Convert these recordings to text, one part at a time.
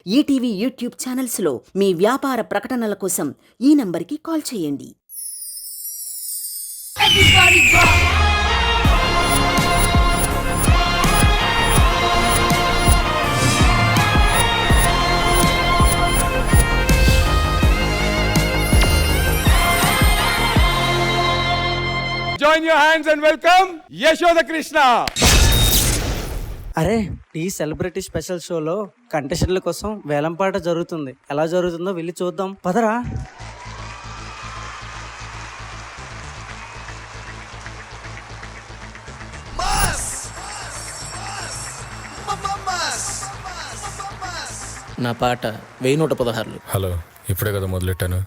ETV YouTube ఛానల్స్లో మీ వ్యాపార ప్రకటనల కోసం ఈ నంబర్కి కాల్ చేయండి. Join your hands and welcome Yashoda Krishna. అరే ఈ సెలబ్రిటీ స్పెషల్ షోలో కంటెస్టెంట్ల కోసం వేలంపాట జరుగుతుంది. ఎలా జరుగుతుందో వెళ్ళి చూద్దాం పదరా. నా పాట 1116. హలో, ఇప్పుడే కదా మొదలెట్టాను.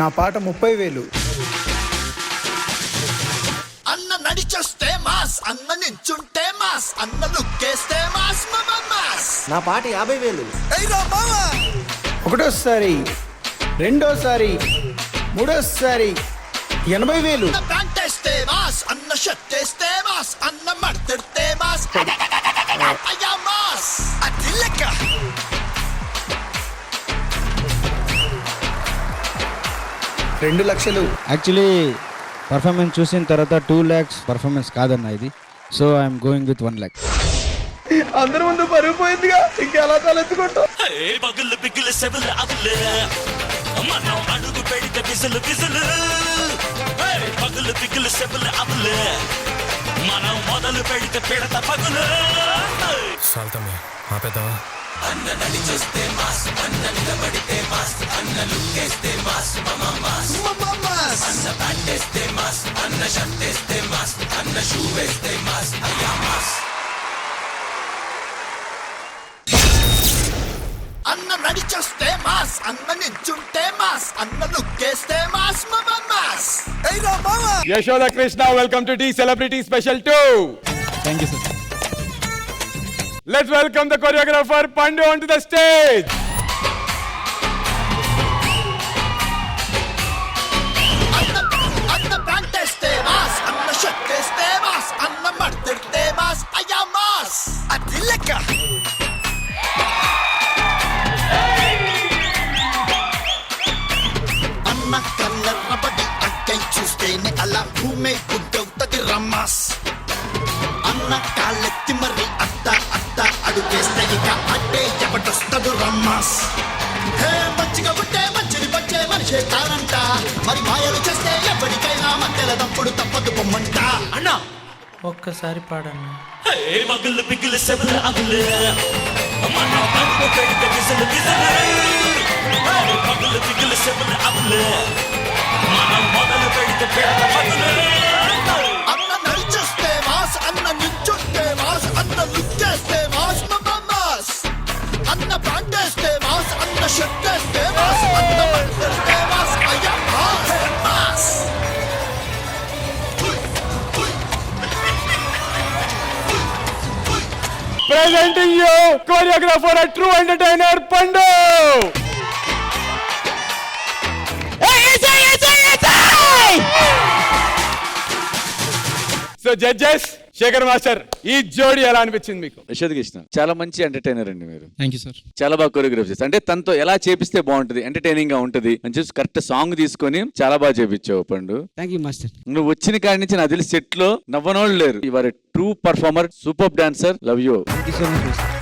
నా పాట 30,000. అన్న నడిచొస్తే మాస్, అన్న నించుంటే మాస్, అన్న లుక్కేస్తే మాస్ మాస్. నా పాట 50,000. ఒకటోసారి, రెండోసారి, మూడోసారి 80,000. అన్న ప్యాంటేస్తే మాస్, అన్న షర్టేస్తే మాస్, అన్న మడతెడితే మాస్. అయ్యా మాస్ అది లెక్క. 2 లక్షలు. యాక్చువల్లీ పర్ఫార్మెన్స్ చూసిన తర్వాత 2 lakhs పర్ఫార్మెన్స్ కాదన్న ఇది. So I'm going with 1 lakh. అందరి ముందు పరుగు పోయిందిగా, ఇంకెలా తలెత్తుకుంటాం. పగులు పిగులు సెబులు అబులు, మనం అడుగు పెడితే బిజులు బిజులు. పగులు పిగులు సెబులు అబులు, మనం మొదలు పెడితే పెడత పగులు. సాల్తమ్మి ఆపేద్దామా? అన్న నడిచొస్తే మాస్, అన్న నిలబడితే మాస్, అన్న లుక్కేస్తే మాస్ మాస్. అన్న ప్యాంటేస్తే మాస్, అన్న షర్టేస్తే మాస్, అన్న షూ వేస్తే మాస్. అయ్యా మాస్. అన్న నడిచొస్తే మాస్, అన్న నించుంటే మాస్, అన్న లుక్కేస్తే mass mass. Yashoda Krishna, welcome to T Celebrity Special 2. Thank you sir. Let's welcome the choreographer Pandu onto the stage. అన్న ప్యాంటేస్తే మాస్, అన్న షర్టేస్తే మాస్, అన్న మడతెడితే మాస్. అయ్యా మాస్ అది లెక్క. అన్న కళ్ళబడి అక్కై చూస్తేనే అలా భూమే గుడ్డవుతుంది రమ్మాస్. అన్న కాళ్ళెత్తి మరి అత్త అత్త అడుగేస్తే ఇక అడ్డే ఎవడొస్తదు రమ్మాస్. హే మంచిగా ఉంటే మంచిని వచ్చే మనిషే కానంట, మరి మాయలు చేస్తే ఎవరికైనా మధ్యల తప్పుడు తప్పదు పొమ్మంట. అన్నా ఒక్కసారి పాడన్నా. మగులు పిగులు సెబులు అగులు, మనం అడుగు పెడితే బిజులు బిజులు. మగులు పిగులు సెబులు అగులు, మనం మొదలు పెడితే పెడత పగులు. అన్న నడిచొస్తే మాస్, అన్న నించుంటే మాస్, అన్న లుక్కేస్తే మాస్ మాస్. అన్న ప్యాంటేస్తే మాస్, అన్న షర్టేస్తే మాస్, అన్న మడతెడితే మాస్. అయ్యా mass mass. Presenting you choreographer and true entertainer Pandu. So judges, Shekhar master, ఈ జోడి ఎలా అనిపించింది మీకు? యశోద కృష్ణ చాలా మంచి ఎంటర్టైనర్ అండి మీరు. Thank you sir. చాలా బాగా కొరియోగ్రాఫ్ చేస్తారు. అంటే తనతో ఎలా చేపిస్తే బాగుంటది, ఎంటర్టైనింగ్ గా ఉంటది అని చెప్పి కరెక్ట్ సాంగ్ తీసుకొని చాలా బాగా చేపించావు పండు. Thank you master. నువ్వు వచ్చిన కాడి నుంచి నాకు తెలిసి సెట్ లో నవ్వనోళ్ళు లేరు. You are a true performer, super dancer, love you. Thank you so much master.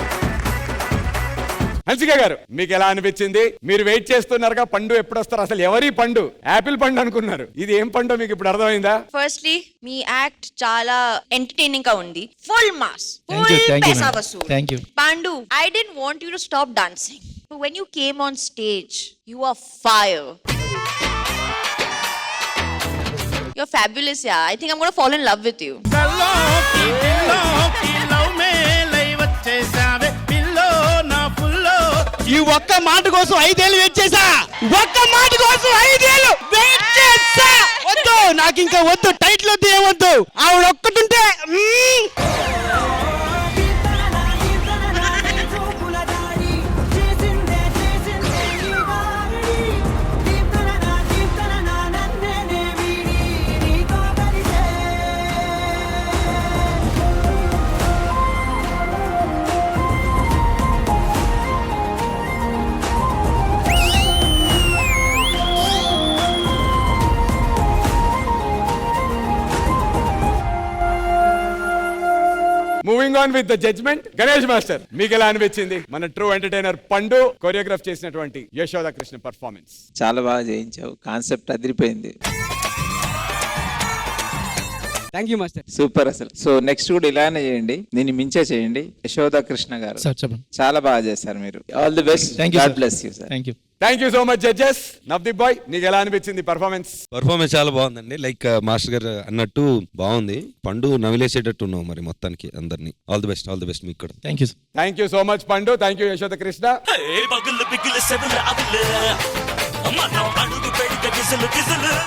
Hansika గారు, మీకు ఎలా అనిపించింది? మీరు వెయిట్ చేస్తున్నారుగా పండు ఎప్పుడు వస్తారు, అసలు ఎవరి పండు? యాపిల్ పండు అనుకున్నారు, ఇది ఏం పండు మీకు ఇప్పుడు అర్థమైందా? ఫస్ట్లీ మీ యాక్ట్ చాలా ఎంటర్టైనింగ్ గా ఉంది. Full mass, Thank you, full thank you, Paisa ma'am. Vasool. Thank you. Pandu, I didn't want you to stop dancing. But when you came on stage, you are fire. You're fabulous, yeah. I think I'm going to fall in love with you. ఈ ఒక్క మాట కోసం 5 ఏళ్ళు wait చేశా. ఒక్క మాట కోసం 5 ఏళ్ళు వెయిట్ చేశా. వద్దు, నాకు ఇంకా వద్దు, టైటిల్ వద్దు, ఏమొద్దు. ఆవిడ ఒక్కటుంటే on with the judgment. Ganesh master, మీకు ఎలా అనిపించింది మన ట్రూ ఎంటర్టైనర్ పండు కొరియోగ్రాఫ్ చేసినటువంటి యశోద కృష్ణ పర్ఫార్మెన్స్? చాలా బాగా చేయించావు, కాన్సెప్ట్ అదిరిపోయింది, థ్యాంక్ యూ మాస్టర్. సూపర్ అసలు. సో నెక్స్ట్ కూడా ఇలానే చేయండి, దీన్ని మించే చేయండి. యశోద కృష్ణ గారు సార్ చెప్పండి. చాలా బాగా చేశారు మీరు. All the best. Thank you, god sir. Bless you sir. Thank you. Thank you so much judges. Navdeep boy, నీకు ఎలా అనిపించింది పర్ఫార్మెన్స్? పర్ఫార్మెన్స్ చాలా బాగుందండి. లైక్ మాస్టర్ గారు అన్నట్టు బాగుంది. పండు నవిలేసేటట్టు ఉన్నావు మరి మొత్తానికి అందరినీ. All the best, all the best మీకు కూడా. Thank you. Thank you so much Pandu. Thank you Yashoda Krishna. పగులు పిగులు సెబులు అబులు మనం అడుగు పెడితే గిజలు గిజలు